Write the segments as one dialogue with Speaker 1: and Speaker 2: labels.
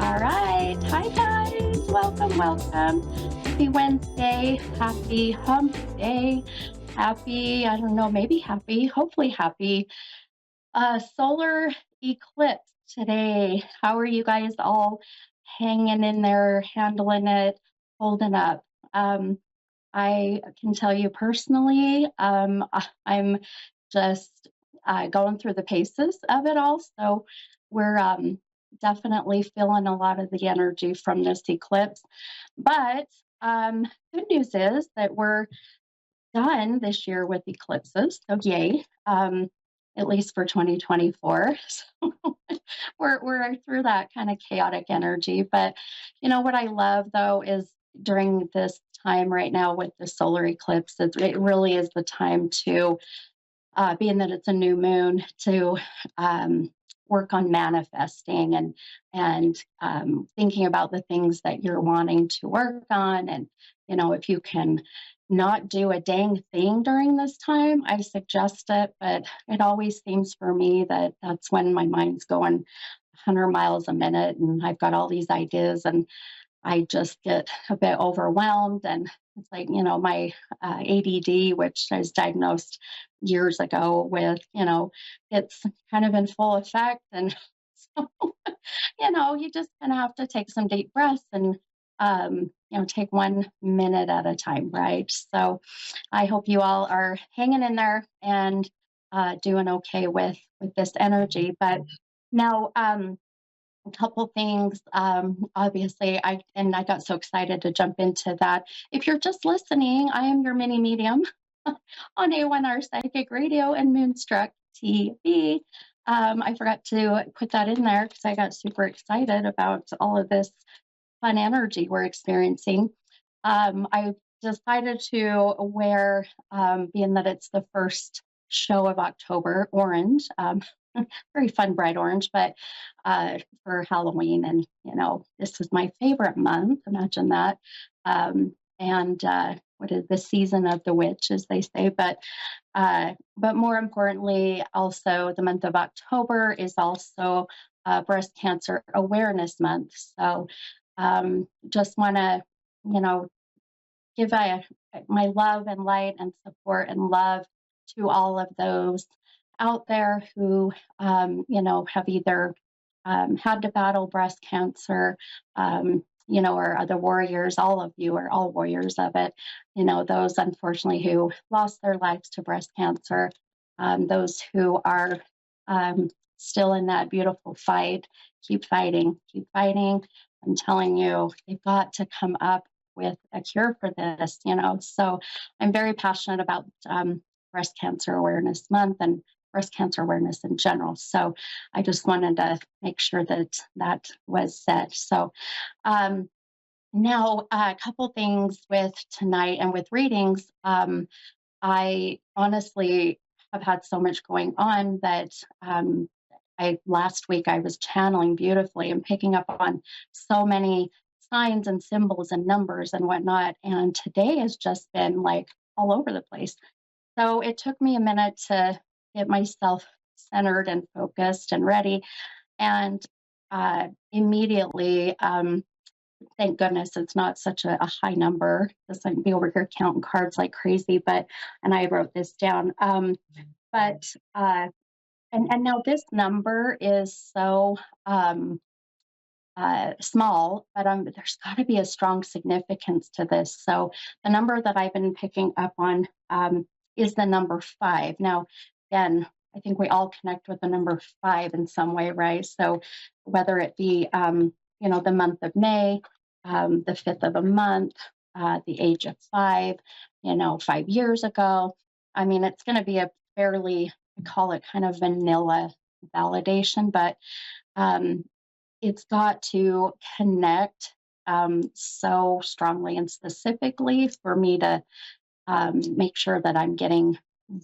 Speaker 1: All right. Hi, guys. Welcome, welcome. Happy Wednesday. Happy hump day. Happy, I don't know, maybe happy, hopefully happy solar eclipse today. How are you guys all hanging in there, handling it, holding up? Um, I can tell you personally, I'm just going through the paces of it all. So we're definitely feeling a lot of the energy from this eclipse. But good news is that we're done this year with eclipses. So yay. At least for 2024. So we're through that kind of chaotic energy. But you know what I love though is during this time right now with the solar eclipse, it really is the time to being that it's a new moon, to work on manifesting and thinking about the things that you're wanting to work on. And you know, if you can not do a dang thing during this time, I suggest it. But it always seems for me that that's when my mind's going 100 miles a minute, and I've got all these ideas, and I just get a bit overwhelmed. And it's like, you know, my ADD, which I was diagnosed years ago with, you know, it's kind of in full effect. And so, you know, you just kind of have to take some deep breaths and, you know, take 1 minute at a time, right? So I hope you all are hanging in there and doing okay with this energy. But now, a couple things. Obviously, I got so excited to jump into that. If you're just listening, I am your mini medium on A1R Psychic Radio and Moonstruck TV. I forgot to put that in there because I got super excited about all of this fun energy we're experiencing. I decided to wear, being that it's the first show of October, orange. Very fun bright orange, but for Halloween. And, you know, this is my favorite month. Imagine that. And what is the season of the witch, as they say. But more importantly, also the month of October is also Breast Cancer Awareness Month. So just want to, you know, give my love and light and support and love to all of those out there who, you know, have either had to battle breast cancer, you know, or other warriors. All of you are all warriors of it. You know, those unfortunately who lost their lives to breast cancer, those who are still in that beautiful fight. Keep fighting, keep fighting. I'm telling you, they've got to come up with a cure for this, you know. So I'm very passionate about Breast Cancer Awareness Month and breast cancer awareness in general. So I just wanted to make sure that that was said. So now a couple things with tonight and with readings. I honestly have had so much going on that I last week I was channeling beautifully and picking up on so many signs and symbols and numbers and whatnot. And today has just been like all over the place. So it took me a minute to get myself centered and focused and ready. And immediately, thank goodness it's not such a high number because I can be over here counting cards like crazy. And I wrote this down. But and now this number is so small, but there's got to be a strong significance to this. So the number that I've been picking up on is the number 5. Now, again, I think we all connect with the number 5 in some way, right? So whether it be, you know, the month of May, the 5th of a month, the age of 5, you know, 5 years ago. I mean, it's going to be a fairly, I call it kind of vanilla validation, but um, it's got to connect so strongly and specifically for me to make sure that I'm getting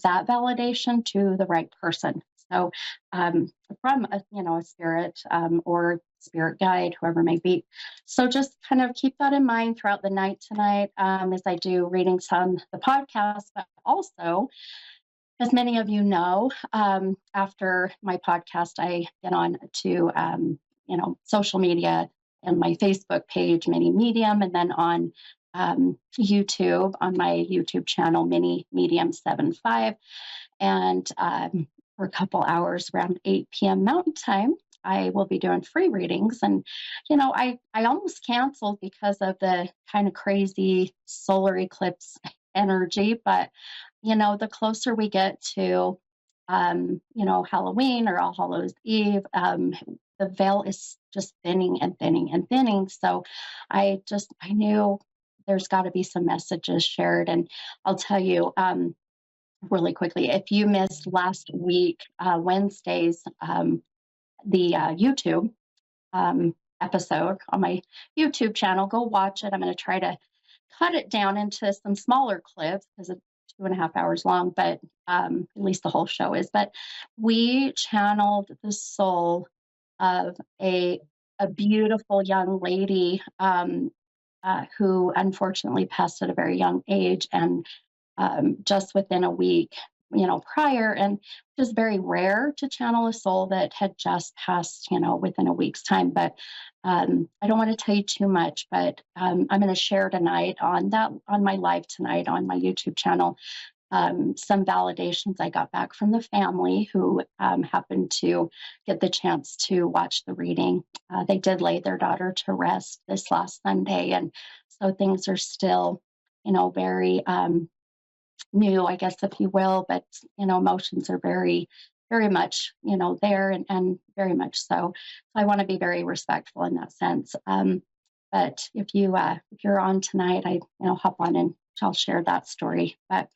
Speaker 1: that validation to the right person. So from a, you know, a spirit or spirit guide, whoever may be. So just kind of keep that in mind throughout the night tonight as I do readings on the podcast, but also, as many of you know, after my podcast, I get on to, you know, social media in my Facebook page, Mini Medium, and then on YouTube, on my YouTube channel, Mini Medium 75. And for a couple hours around 8 p.m. Mountain Time, I will be doing free readings. And, I almost canceled because of the kind of crazy solar eclipse energy. But, the closer we get to, Halloween or All Hallows Eve, the veil is just thinning and thinning and thinning. So I knew there's got to be some messages shared. And I'll tell you, really quickly, if you missed last week, Wednesday's, the YouTube episode on my YouTube channel, go watch it. I'm going to try to cut it down into some smaller clips because it's 2.5 hours long, but at least the whole show is. But we channeled the soul of a beautiful young lady who unfortunately passed at a very young age, and just within a week, prior, and just very rare to channel a soul that had just passed, within a week's time. But I don't want to tell you too much, but I'm going to share tonight on my live tonight on my YouTube channel, some validations I got back from the family who happened to get the chance to watch the reading. They did lay their daughter to rest this last Sunday, and so things are still, very new, I guess, if you will, but emotions are very, very much, there, and very much so. So I want to be very respectful in that sense. But if you're on tonight, I hop on and I'll share that story. But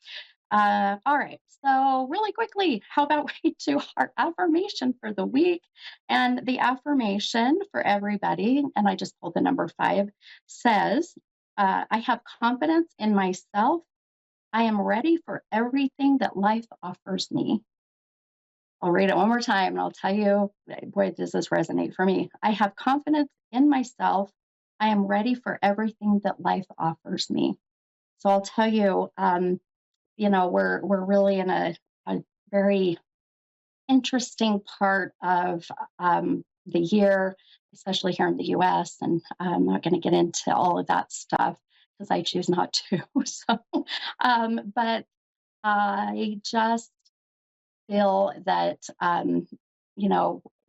Speaker 1: all right. So really quickly, how about we do our affirmation for the week? And the affirmation for everybody, and I just pulled the number 5, says, I have confidence in myself. I am ready for everything that life offers me. I'll read it one more time and I'll tell you, boy, does this resonate for me. I have confidence in myself. I am ready for everything that life offers me. So I'll tell you, we're really in a very interesting part of the year, especially here in the US. And I'm not going to get into all of that stuff because I choose not to. So, but I just feel that,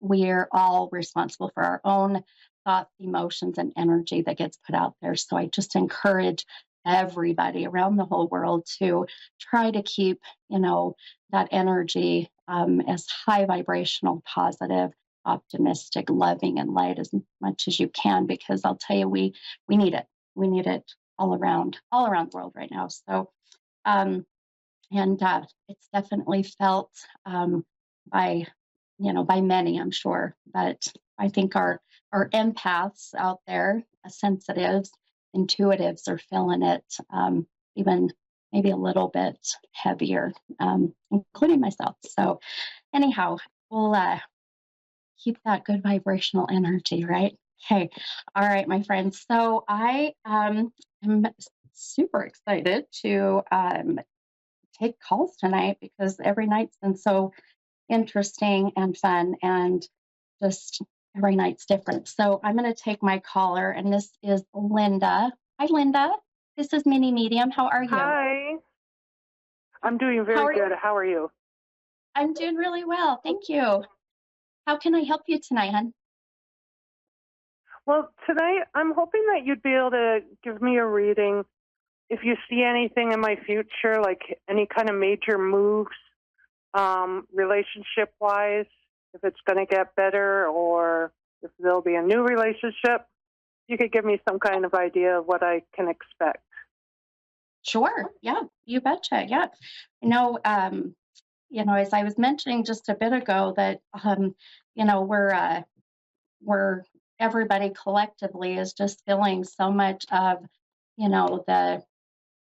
Speaker 1: we're all responsible for our own thoughts, emotions, and energy that gets put out there. So I just encourage everybody around the whole world to try to keep, that energy as high vibrational, positive, optimistic, loving, and light as much as you can, because I'll tell you, we need it. We need it all around the world right now. So, and it's definitely felt by by many, I'm sure. But I think our empaths out there, sensitives, intuitives, are feeling it even maybe a little bit heavier, including myself. So anyhow, we'll keep that good vibrational energy, right? Okay. All right, my friends. So I am super excited to take calls tonight because every night's been so interesting and fun, and just every night's different. So I'm going to take my caller, and this is Linda. Hi, Linda. This is Mini Medium. How are you?
Speaker 2: Hi, I'm doing
Speaker 1: How
Speaker 2: very
Speaker 1: are you?
Speaker 2: good. How are you?
Speaker 1: I'm doing really well. Thank you. How can I help you tonight, hon?
Speaker 2: Well, tonight I'm hoping that you'd be able to give me a reading if you see anything in my future, like any kind of major moves, relationship-wise, if it's going to get better or if there'll be a new relationship. You could give me some kind of idea of what I can expect.
Speaker 1: Sure. Yeah, you betcha. Yeah. You know, um, as I was mentioning just a bit ago, that we're everybody collectively is just feeling so much of,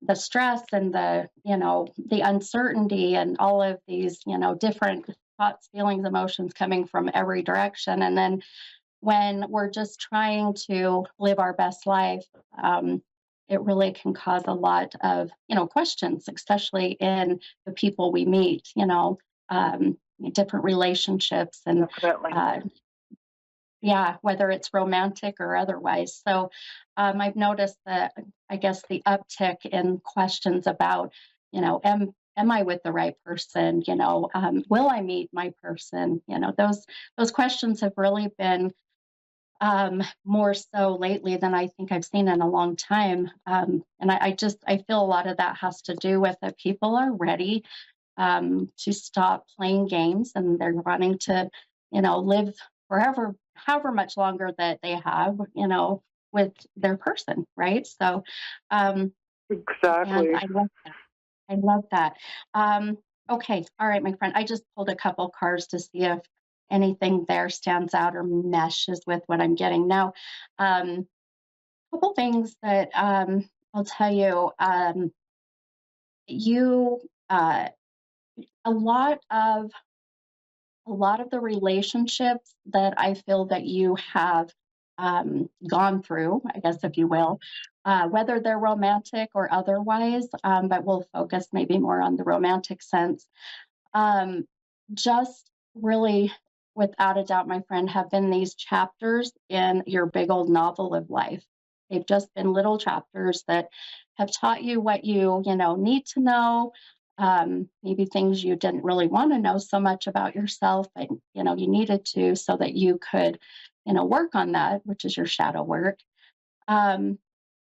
Speaker 1: the stress and the uncertainty and all of these, different thoughts, feelings, emotions coming from every direction. And then when we're just trying to live our best life, it really can cause a lot of, questions, especially in the people we meet, different relationships, and
Speaker 2: Definitely.
Speaker 1: uh, Yeah, whether it's romantic or otherwise. So I've noticed that I guess the uptick in questions about, am I with the right person? Will I meet my person? Those questions have really been more so lately than I think I've seen in a long time. And I feel a lot of that has to do with that people are ready to stop playing games and they're wanting to, live forever, however much longer that they have, with their person, right? So, um, and
Speaker 2: Exactly.
Speaker 1: I love that. I love that. Um, okay, all right, my friend. I just pulled a couple cards to see if anything there stands out or meshes with what I'm getting now. Couple things that I'll tell you. You a lot of a lot of the relationships that I feel that you have gone through, I guess, if you will, whether they're romantic or otherwise, but we'll focus maybe more on the romantic sense. Um, just really, without a doubt, my friend, have been these chapters in your big old novel of life. They've just been little chapters that have taught you what you need to know. Maybe things you didn't really want to know so much about yourself, but you needed to so that you could, work on that, which is your shadow work. um,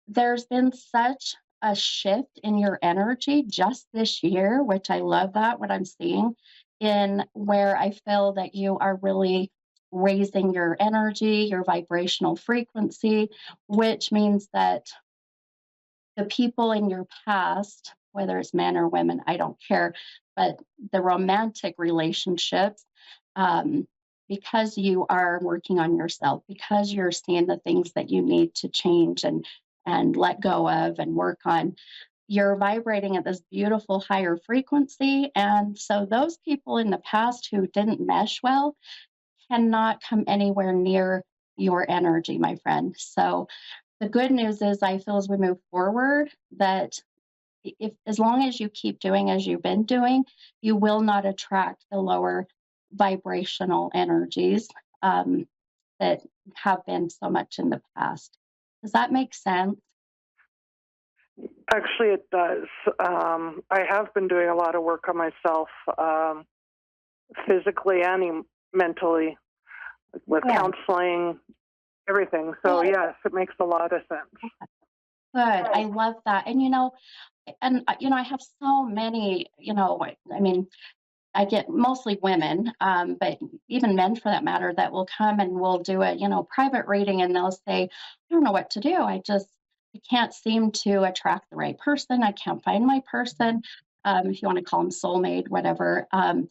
Speaker 1: there's been such a shift in your energy just this year, which I love that, what I'm seeing, in where I feel that you are really raising your energy, your vibrational frequency, which means that the people in your past, whether it's men or women, I don't care, but the romantic relationships, um, because you are working on yourself, because you're seeing the things that you need to change and let go of and work on, you're vibrating at this beautiful higher frequency. And so those people in the past who didn't mesh well cannot come anywhere near your energy, my friend. So the good news is I feel as we move forward that if as long as you keep doing as you've been doing, you will not attract the lower vibrational energies that have been so much in the past. Does that make sense?
Speaker 2: Actually, it does. I have been doing a lot of work on myself, physically and mentally, with
Speaker 1: Good.
Speaker 2: counseling, everything. So,
Speaker 1: Good.
Speaker 2: yes, it makes a lot of sense.
Speaker 1: Good. I love that. And I have so many, I mean, I get mostly women, but even men for that matter, that will come and we'll do a, private reading and they'll say, I don't know what to do. I can't seem to attract the right person. I can't find my person. If you want to call them soulmate, whatever. And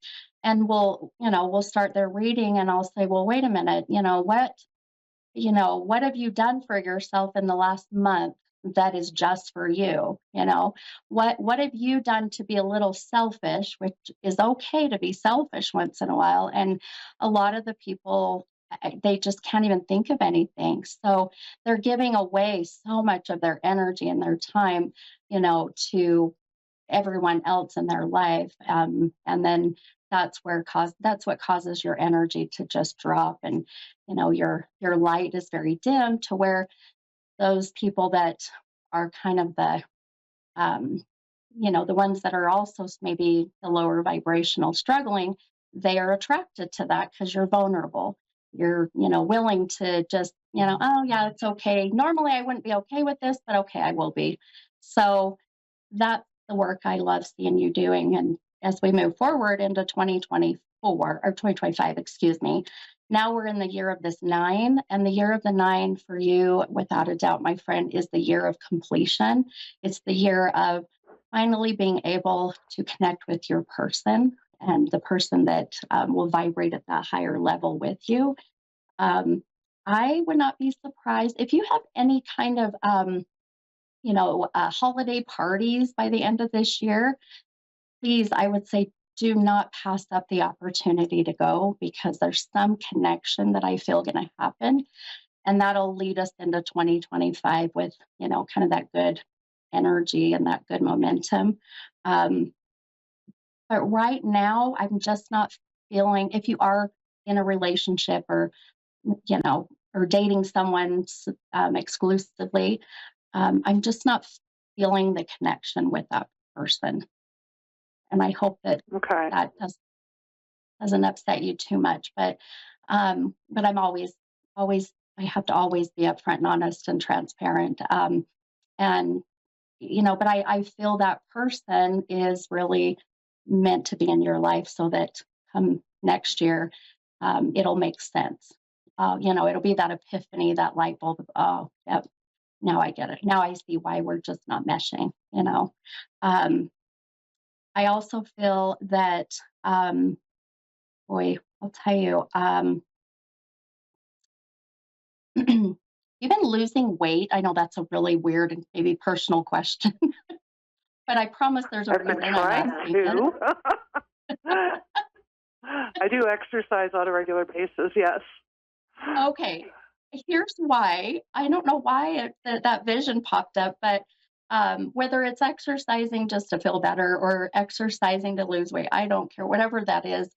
Speaker 1: we'll start their reading and I'll say, well, wait a minute, what have you done for yourself in the last month that is just for you? What have you done to be a little selfish, which is okay to be selfish once in a while? And a lot of the people, they just can't even think of anything. So they're giving away so much of their energy and their time, to everyone else in their life. And then that's what causes your energy to just drop, and your light is very dim to where those people that are kind of um, the ones that are also maybe the lower vibrational struggling, they are attracted to that because you're vulnerable. You're willing to just oh yeah, it's okay, normally I wouldn't be okay with this, but okay, I will be. So that's the work I love seeing you doing. And as we move forward into 2024 or 2025, excuse me, now we're in the year of this nine. And the year of the nine for you, without a doubt, my friend, is the year of completion. It's the year of finally being able to connect with your person and the person that will vibrate at that higher level with you. Um, I would not be surprised if you have any kind of holiday parties by the end of this year. Please, I would say, do not pass up the opportunity to go because there's some connection that I feel going to happen. And that'll lead us into 2025 with, kind of that good energy and that good momentum. Um, but right now, I'm just not feeling, if you are in a relationship or or dating someone exclusively, I'm just not feeling the connection with that person. And I hope that
Speaker 2: Okay.
Speaker 1: that doesn't upset you too much. But I'm always, I have to always be upfront and honest and transparent. And but I feel that person is really meant to be in your life so that come next year, it'll make sense. It'll be that epiphany, that light bulb of, oh, yep, now I get it. Now I see why we're just not meshing. Um, I also feel that, boy, I'll tell you, you've been losing weight. I know that's a really weird and maybe personal question, but I promise there's a
Speaker 2: I've been
Speaker 1: reason I'm
Speaker 2: trying
Speaker 1: asking it.
Speaker 2: to. I do exercise on a regular basis, yes.
Speaker 1: Okay, here's why. I don't know why that vision popped up, but whether it's exercising just to feel better or exercising to lose weight, I don't care, whatever that is.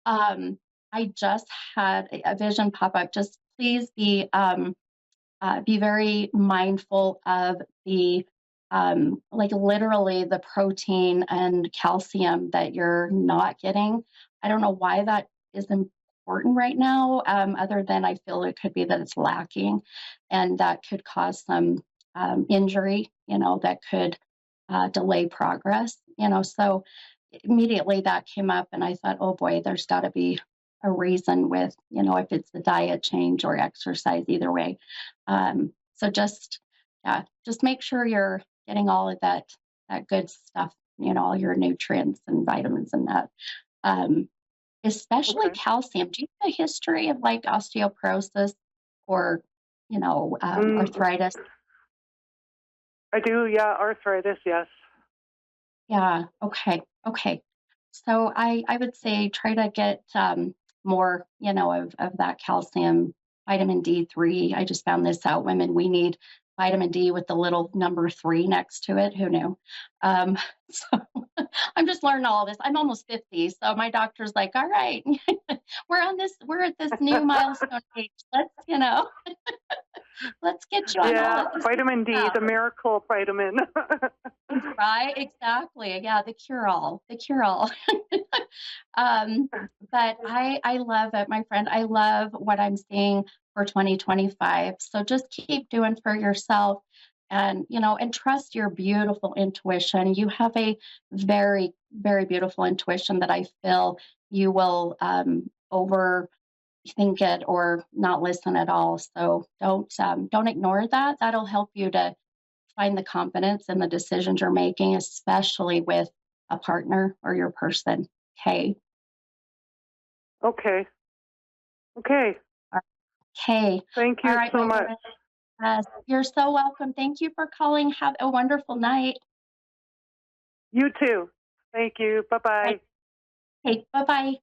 Speaker 1: Um, I just had a vision pop up. Just please be very mindful of the like literally the protein and calcium that you're not getting. I don't know why that is important right now, other than I feel it could be that it's lacking, and that could cause some injury, that could delay progress. So immediately that came up, and I thought, oh boy, there's got to be a reason with, if it's the diet change or exercise, either way. So yeah, just make sure you're getting all of that good stuff, all your nutrients and vitamins and that. Um, Especially
Speaker 2: Okay.
Speaker 1: calcium. Do you have a history of like osteoporosis or,
Speaker 2: Mm,
Speaker 1: arthritis?
Speaker 2: I do, yeah, arthritis, yes.
Speaker 1: Yeah. Okay. Okay. So I would say try to get more, of that calcium, vitamin D3. I just found this out. Women, we need vitamin D with the little number three next to it. Who knew? Um, so I'm just learning all this. I'm almost 50. So my doctor's like, all right, we're at this new milestone age. Let's get you on all
Speaker 2: Yeah,
Speaker 1: of this
Speaker 2: vitamin D,
Speaker 1: stuff.
Speaker 2: the miracle vitamin.
Speaker 1: Right, exactly. Yeah, the cure all. um, but I love it, my friend. I love what I'm seeing for 2025. So just keep doing for yourself and trust your beautiful intuition. You have a very, very beautiful intuition that I feel you will overthink it or not listen at all. So don't ignore that. That'll help you to find the confidence in the decisions you're making, especially with a partner or your person. Okay.
Speaker 2: Okay. Okay.
Speaker 1: Okay.
Speaker 2: Thank
Speaker 1: All
Speaker 2: you
Speaker 1: right,
Speaker 2: so
Speaker 1: my
Speaker 2: much.
Speaker 1: friend. You're so welcome. Thank you for calling. Have a wonderful night.
Speaker 2: You too. Thank you. Bye
Speaker 1: Right.
Speaker 2: bye.
Speaker 1: Okay. Bye bye.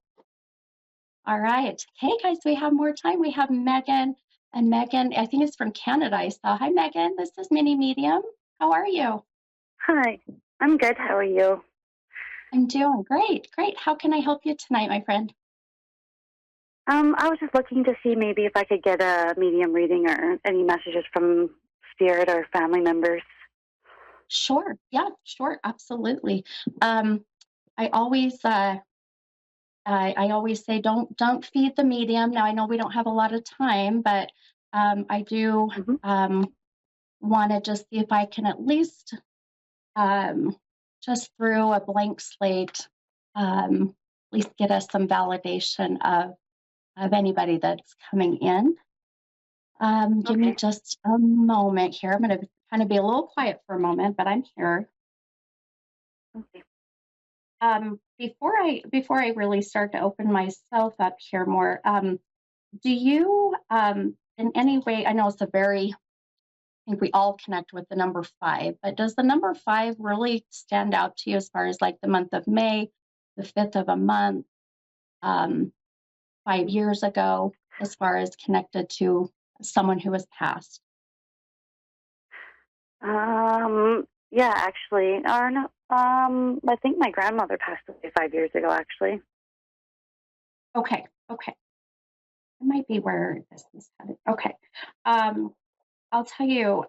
Speaker 1: All right. Hey, guys, we have more time. We have Megan. And Megan, I think it's from Canada. I saw. Hi, Megan. This is Mini Medium. How are you?
Speaker 3: Hi, I'm good. How are you?
Speaker 1: I'm doing great. Great. How can I help you tonight, my friend?
Speaker 3: I was just looking to see maybe if I could get a medium reading or any messages from spirit or family members.
Speaker 1: Sure. Yeah, sure. Absolutely. Um, I always I always say don't feed the medium. Now I know we don't have a lot of time, but I do
Speaker 3: Hmm.
Speaker 1: want to just see if I can at least um, just through a blank slate, at least get us some validation of anybody that's coming in. Give me
Speaker 3: Okay.
Speaker 1: just a moment here. I'm going to kind of be a little quiet for a moment, but I'm here.
Speaker 3: Okay.
Speaker 1: Before I really start to open myself up here more, do you in any way? I know it's a very. I think we all connect with the number five, but does the number five really stand out to you as far as like the month of May, the fifth of a month, um, 5 years ago, as far as connected to someone who has passed?
Speaker 3: Yeah, actually, or no, I think my grandmother passed away 5 years ago, actually.
Speaker 1: Okay, okay. it might be where this is headed. Okay. Um, I'll tell you,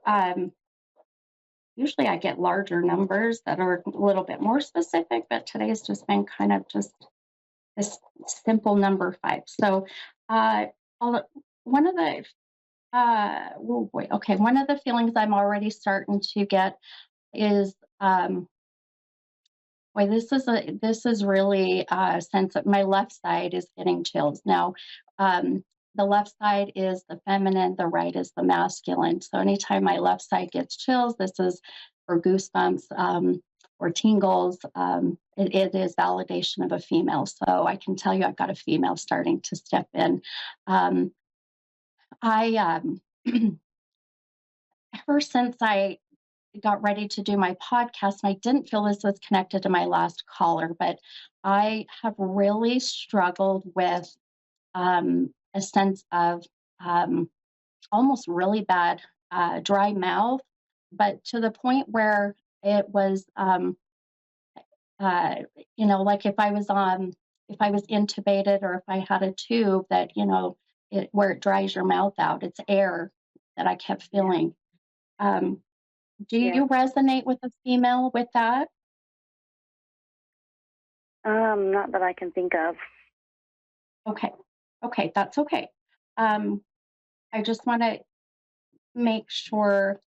Speaker 1: usually I get larger numbers that are a little bit more specific, but today's just been kind of just this simple number five. So, uh, one of the oh boy, okay, one of the feelings I'm already starting to get is boy, this is really a sense that my left side is getting chills now. The left side is the feminine, the right is the masculine. So anytime my left side gets chills, this is or goosebumps or tingles. It is validation of a female. So I can tell you, I've got a female starting to step in. Um, I ever since I got ready to do my podcast, and I didn't feel this was connected to my last caller, but I have really struggled with a sense of um, almost really bad dry mouth, but to the point where it was, uh, like if I was intubated or if I had a tube that, where it dries your mouth out, it's air that I kept
Speaker 3: Yeah.
Speaker 1: feeling. Um, do
Speaker 3: Yeah.
Speaker 1: you resonate with a female with that?
Speaker 3: Not that I can think of.
Speaker 1: Okay. Okay, that's okay. Um, I just want to make sure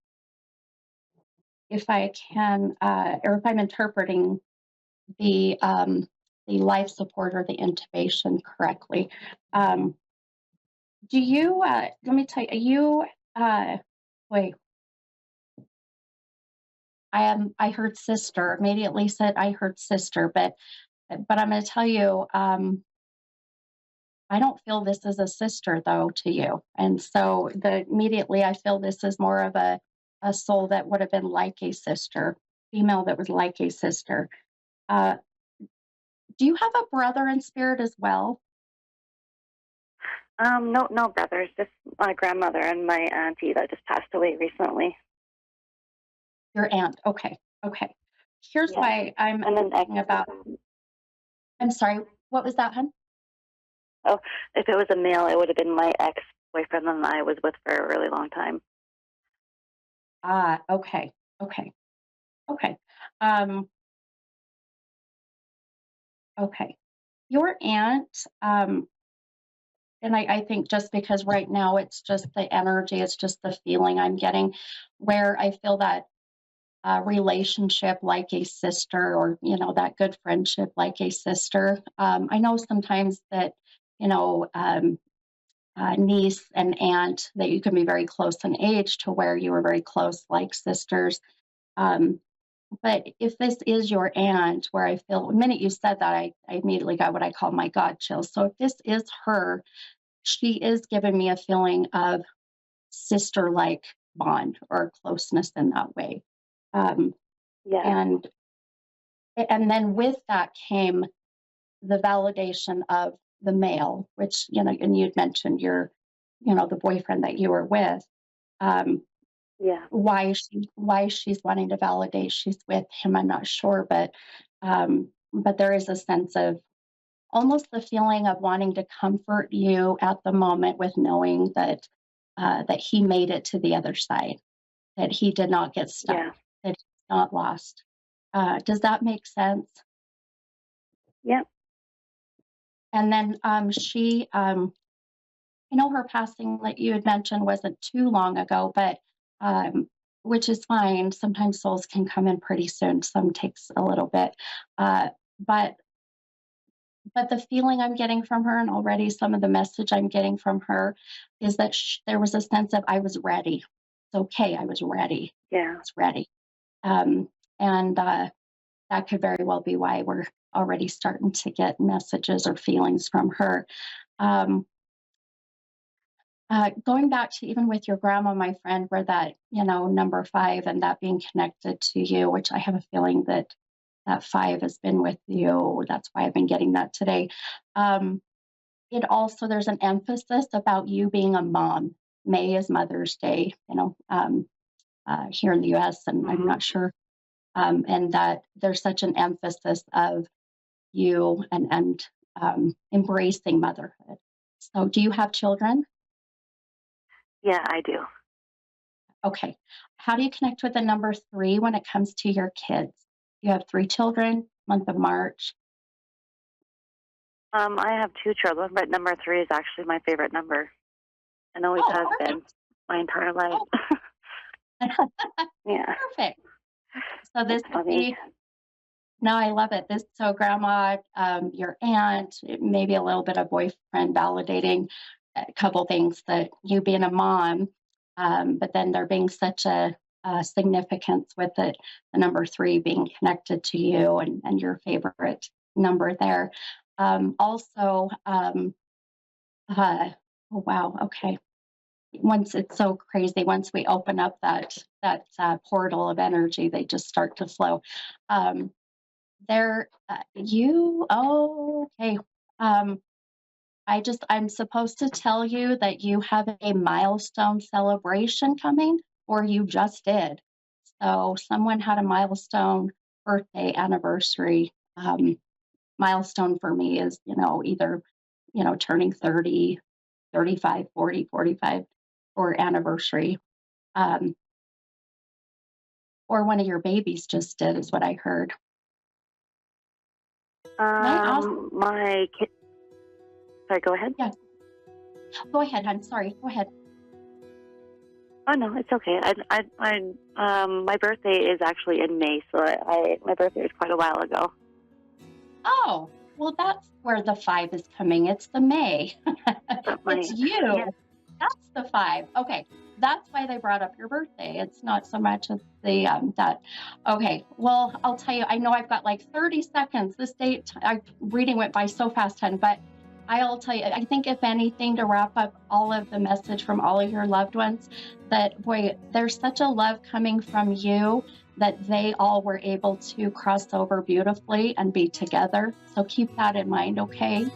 Speaker 1: if I can, or if I'm interpreting the life support or the intubation correctly. Um, do you? Let me tell you. You. Wait. I am. I heard sister. Immediately said I heard sister, but I'm going to tell you. I don't feel this is a sister though to you. And so the immediately I feel this is more of a soul that would have been like a sister, female that was like a sister. Uh, do you have a brother in spirit as well?
Speaker 3: No, no brothers, just my grandmother and my auntie that just passed away recently.
Speaker 1: Your aunt. Okay. Okay. Here's
Speaker 3: Yeah.
Speaker 1: why I'm
Speaker 3: And then ex.
Speaker 1: thinking about, I'm sorry, what was that, hun?
Speaker 3: Oh, if it was a male, it would have been my ex-boyfriend that I was with for a really long time.
Speaker 1: Ah, okay. Okay. Okay. Um, okay. Your aunt, and I think just because right now it's just the energy, it's just the feeling I'm getting where I feel that relationship like a sister or, that good friendship like a sister. I know sometimes that, you know, niece and aunt that you can be very close in age to where you were very close like sisters. Um, but if this is your aunt, where I feel the minute you said that, I immediately got what I call my God chills. So if this is her, she is giving me a feeling of sister like bond or closeness in that way. Um,
Speaker 3: Yeah.
Speaker 1: and and then with that came the validation of the male, which and you'd mentioned your, the boyfriend that you were with. Um,
Speaker 3: Yeah.
Speaker 1: why she's wanting to validate she's with him, I'm not sure, but there is a sense of almost the feeling of wanting to comfort you at the moment with knowing that that he made it to the other side, that he did not get stuck,
Speaker 3: Yeah.
Speaker 1: that he's not lost. Does that make sense?
Speaker 3: Yep.
Speaker 1: And then her passing, like you had mentioned, wasn't too long ago, but um, which is fine. Sometimes souls can come in pretty soon. Some takes a little bit, uh, but the feeling I'm getting from her, and already some of the message I'm getting from her, is that there was a sense of I was ready. It's okay. I was ready.
Speaker 3: Yeah.
Speaker 1: It's ready, um, and that could very well be why we're already starting to get messages or feelings from her. Um, going back to even with your grandma, my friend, where that, number five and that being connected to you, which I have a feeling that that five has been with you. That's why I've been getting that today. Um, it also, there's an emphasis about you being a mom. May is Mother's Day, here in the US, and I'm
Speaker 3: Mm-hmm.
Speaker 1: not sure. And that there's such an emphasis of you and embracing motherhood. So, do you have children?
Speaker 3: Yeah, I do.
Speaker 1: Okay. How do you connect with the number three when it comes to your kids? You have three children, month of March.
Speaker 3: I have two children, but number three is actually my favorite number and always
Speaker 1: Oh,
Speaker 3: has been
Speaker 1: perfect.
Speaker 3: my entire life.
Speaker 1: Oh,
Speaker 3: Yeah,
Speaker 1: perfect. So
Speaker 3: that's
Speaker 1: this could
Speaker 3: funny.
Speaker 1: be, no, I love it. This, so grandma, your aunt, maybe a little bit of boyfriend validating a couple things that you being a mom, but then there being such a significance with it, the number three being connected to you and your favorite number there. Also, oh wow, okay. Once it's so crazy, once we open up that portal of energy, they just start to flow. Um, there, you, oh, okay. Um, I'm supposed to tell you that you have a milestone celebration coming, or you just did. So someone had a milestone birthday anniversary. Milestone for me is, either, turning 30, 35, 40, 45, or anniversary. Um, or one of your babies just did, is what I heard. Can I ask?
Speaker 3: My kid. Sorry, go ahead.
Speaker 1: Yeah, go ahead. I'm sorry. Go ahead.
Speaker 3: Oh no, it's okay. My birthday is actually in May, so my birthday was quite a while ago.
Speaker 1: Oh, well, that's where the five is coming. It's the May.
Speaker 3: But
Speaker 1: It's
Speaker 3: yeah,
Speaker 1: you. That's the five. Okay. That's why they brought up your birthday. It's not so much as the that. Okay. Well, I'll tell you, I know I've got like 30 seconds. This date, reading went by so fast, hun, but I'll tell you, I think if anything, to wrap up all of the message from all of your loved ones, that boy, there's such a love coming from you that they all were able to cross over beautifully and be together. So keep that in mind, okay?